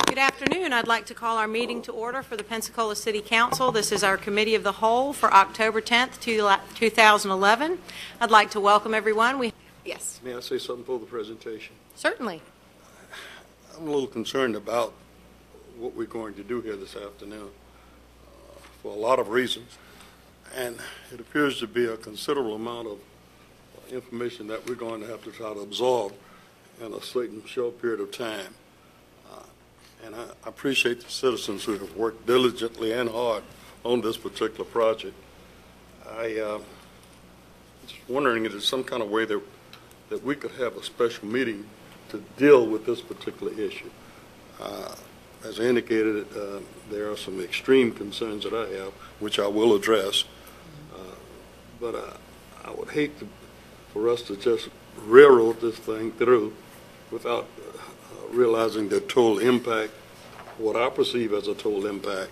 Good afternoon. I'd like to call our meeting to order for the Pensacola City Council. This is our Committee of the Whole for October 10th, 2011. I'd like to welcome everyone. Yes. May I say something for the presentation? Certainly. I'm a little concerned about what we're going to do here this afternoon for a lot of reasons. And it appears to be a considerable amount of information that we're going to have to try to absorb in a certain short period of time. And I appreciate the citizens who have worked diligently and hard on this particular project. I just wondering if there's some kind of way that we could have a special meeting to deal with this particular issue. As I indicated, there are some extreme concerns that I have, which I will address. But I would hate for us to just railroad this thing through without realizing the total impact, what I perceive as a total impact,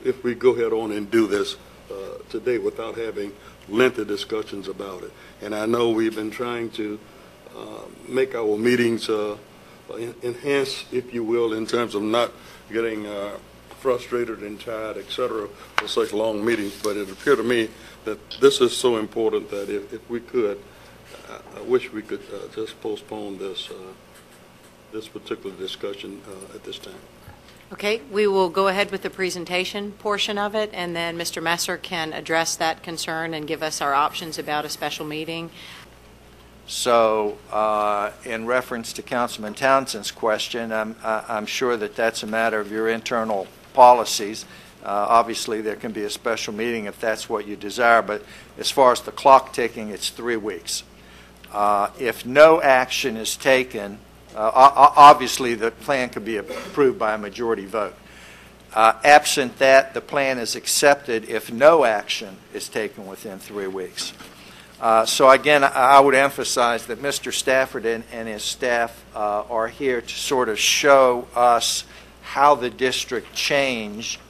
if we go ahead on and do this today without having lengthy discussions about it. And I know we've been trying to make our meetings enhance, if you will, in terms of not getting frustrated and tired, etc., for such long meetings. But it appeared to me that this is so important that if we could, I wish we could just postpone this particular discussion at this time. Okay, we will go ahead with the presentation portion of it, and then Mr. Messer can address that concern and give us our options about a special meeting. So, in reference to Councilman Townsend's question, I'm sure that that's a matter of your internal policies. Obviously, there can be a special meeting if that's what you desire, but as far as the clock ticking, it's 3 weeks. If no action is taken, obviously the plan could be approved by a majority vote. Absent that, the plan is accepted if no action is taken within 3 weeks. So again, I would emphasize that Mr. Stafford and his staff are here to sort of show us how the districts changed,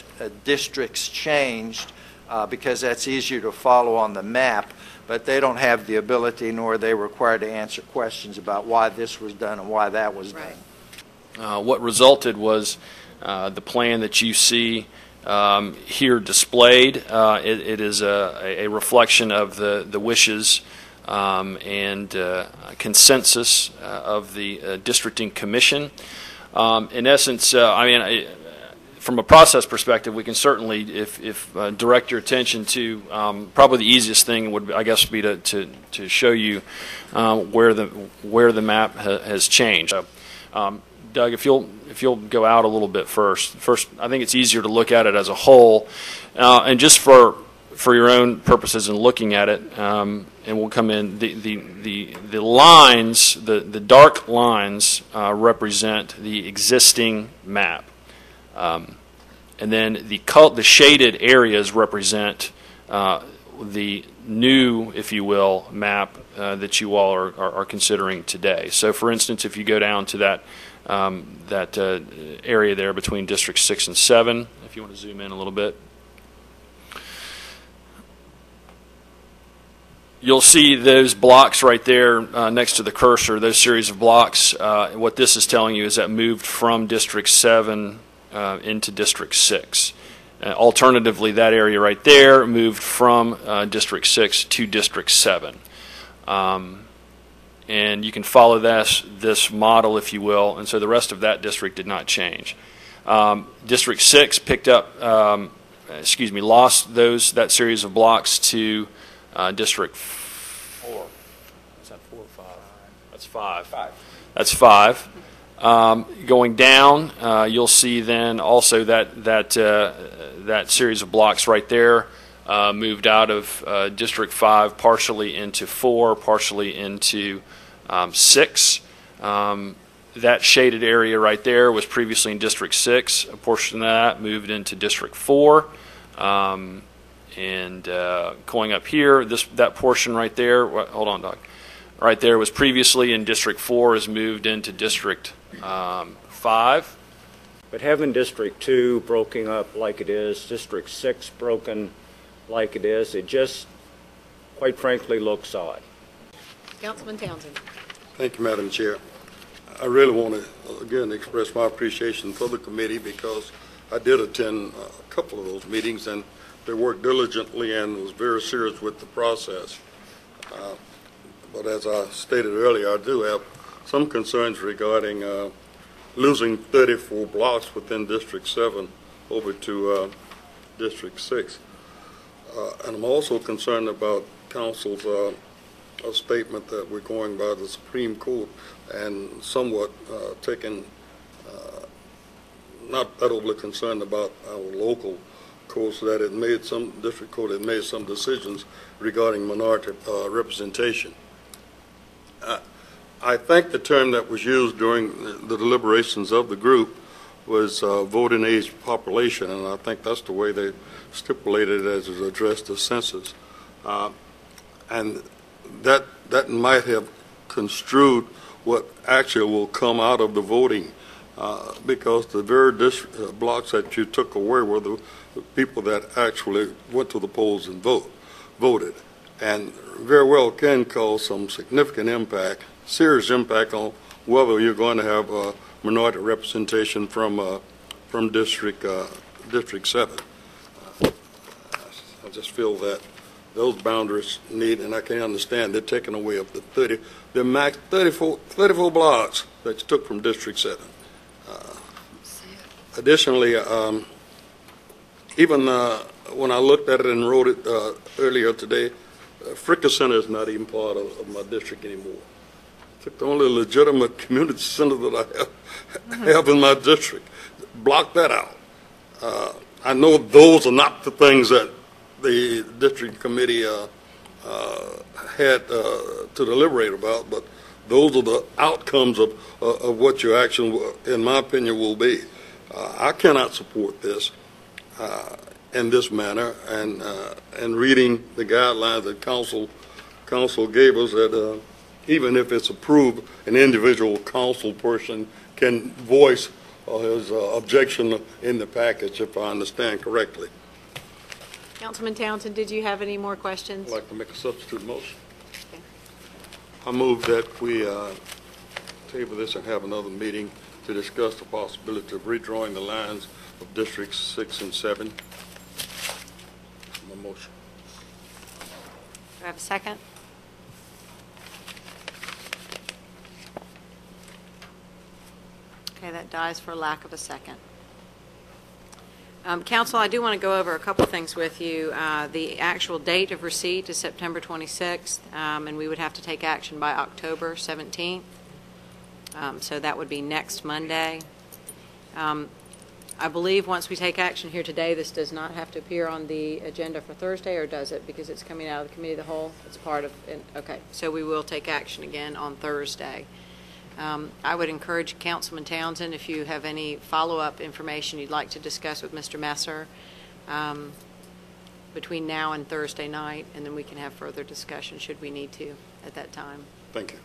because that's easier to follow on the map. But they don't have the ability, nor are they required to answer questions about why this was done and why that was done. What resulted was the plan that you see here displayed. It is a reflection of the wishes and consensus of the Districting Commission. In essence, from a process perspective, we can certainly, if direct your attention to probably the easiest thing would, I guess, be to show you where the map has changed. Doug, if you'll go out a little bit first. First, I think it's easier to look at it as a whole, and just for your own purposes in looking at it, and we'll come in. The lines, the dark lines, represent the existing map. And then the shaded areas represent the new, if you will, map that you all are considering today. So, for instance, if you go down to that area there between District 6 and 7, if you want to zoom in a little bit, you'll see those blocks right there next to the cursor, those series of blocks. What this is telling you is that moved from District 7 into District 6. Alternatively, that area right there moved from District 6 to District 7. And you can follow this model, if you will, and so the rest of that district did not change. District 6 picked up, lost that series of blocks to District 4. Is that 4 or 5? That's 5. That's 5. Going down, you'll see then also that series of blocks right there moved out of District 5, partially into 4, partially into 6. That shaded area right there was previously in District 6. A portion of that moved into District 4. And going up here, that portion right there, hold on, Doc. Right there was previously in District 4, is moved into District 5. But having District 2 broken up like it is, District 6 broken like it is, it just, quite frankly, looks odd. Councilman Townsend. Thank you, Madam Chair. I really want to, again, express my appreciation for the committee because I did attend a couple of those meetings, and they worked diligently and was very serious with the process. But as I stated earlier, I do have some concerns regarding losing 34 blocks within District 7 over to District 6. And I'm also concerned about Council's statement that we're going by the Supreme Court and somewhat taking, not that overly concerned about our local courts, that it made some, district court had made some decisions regarding minority representation. I think the term that was used during the deliberations of the group was voting age population, and I think that's the way they stipulated it as it addressed the census. And that might have construed what actually will come out of the voting, because the very blocks that you took away were the people that actually went to the polls and voted, and very well can cause some significant impact, serious impact on whether you're going to have minority representation from District 7. I just feel that those boundaries need, and I can understand they're taking away of the max 34 blocks that you took from District 7. Additionally, even when I looked at it and wrote it earlier today, Fricka Center is not even part of my district anymore. I took the only legitimate community center that I have in my district, blocked that out. I know those are not the things that the district committee had to deliberate about, but those are the outcomes of what your action, in my opinion, will be. I cannot support this in this manner, and reading the guidelines that council gave us, that even if it's approved, an individual council person can voice his objection in the package, if I understand correctly. Councilman Townsend, did you have any more questions? I'd like to make a substitute motion. Okay. I move that we table this and have another meeting to discuss the possibility of redrawing the lines of Districts 6 and 7. My motion. Do I have a second? Okay, that dies for lack of a second. Council, I do want to go over a couple things with you. The actual date of receipt is September 26th, and we would have to take action by October 17th. So that would be next Monday. I believe once we take action here today, this does not have to appear on the agenda for Thursday, or does it? Because it's coming out of the Committee of the Whole. It's part of it. Okay, so we will take action again on Thursday. I would encourage Councilman Townsend, if you have any follow-up information you'd like to discuss with Mr. Messer between now and Thursday night, and then we can have further discussion should we need to at that time. Thank you.